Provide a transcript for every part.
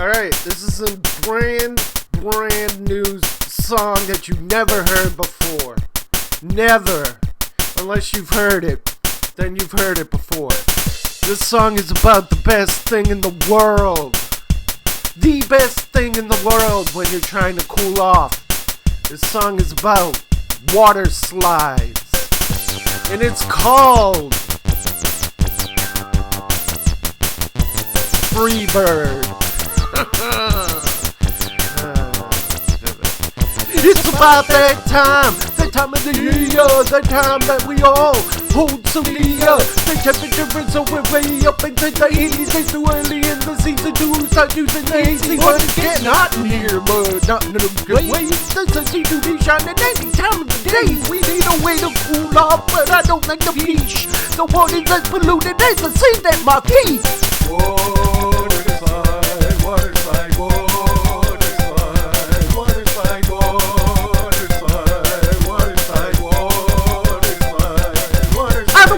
Alright, this is a brand new song that you've never heard before. Never. Unless you've heard it, then you've heard it before. This song is about the best thing in the world. The best thing in the world when you're trying to cool off. This song is about Waterslides. And it's called Freebird. It's about that time of the year, the time that we all hold so near. The temperature is so way up into the 80s. It's too early in the season to start using the AC. But it's getting hot in here, but not in a good way. The sun seems to be shining any time of the day. We need a way to cool off, but I don't like the beach. The water's as polluted as the sand at my feet.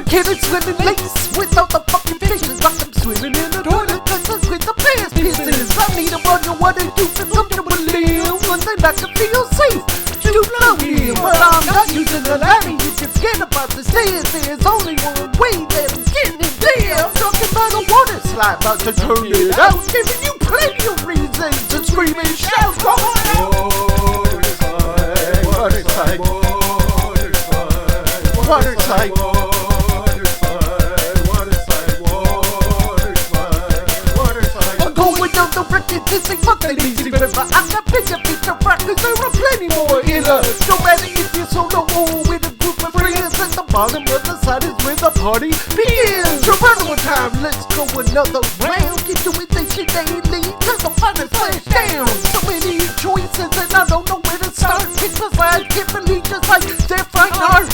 Kidding, swimming lace without the fucking fishes. Like I'm swimming in the toilet cause I squid the pants pieces. I need a underwater do for something to live. One thing I can feel safe. You love me, but I'm not using the ladder. You can scared about the stairs. There's only one way that I'm getting it there. I'm talking about a water slide, about to turn it out. Giving you plenty of reasons to scream and shout. Go on. Water slide, water slide, water slide, water slide. The record, this ain't fucking easy, river. I got bigger picture rockers, there are plenty more in us. No matter if you're solo or with a group of friends, at the bottom of the side is where the party begins. Geronimo time, let's go another round. Keep doing this shit daily, cause the fun is flash down. So many choices and I don't know where to start. Pick the side, get really just like their fine art.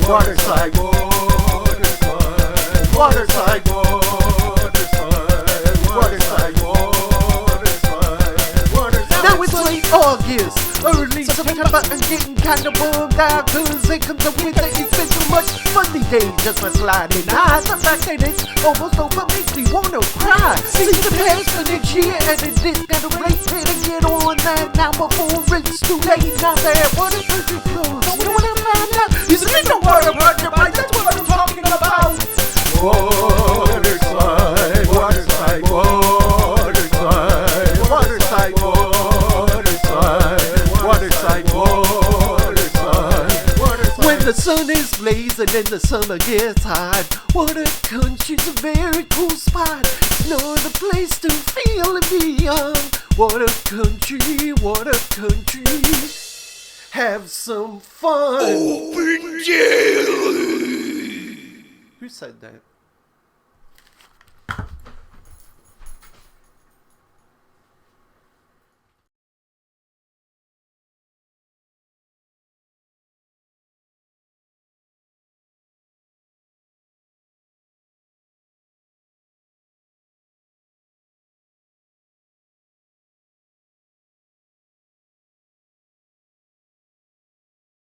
Water slide, water slide, water slide, water slide. Now it's late August, early September, I'm getting kinda bummed out cause it comes up with the it's been too much fun these days, just my sliding eyes. The fact that it's almost over makes me wanna cry. See the past for next year and it is kinda late. Better get on that now before it's too late. Now that water country closed, you know what I found out? Is it in the water part your mind? That's what I'm talking about. Water slide, water slide, water slide, water slide, water slide, water slide, water slide. When the sun is blazing and the summer gets hot, water country's a very cool spot. It's another place to feel and be young. Water country, have some fun. Open jail. Who said that?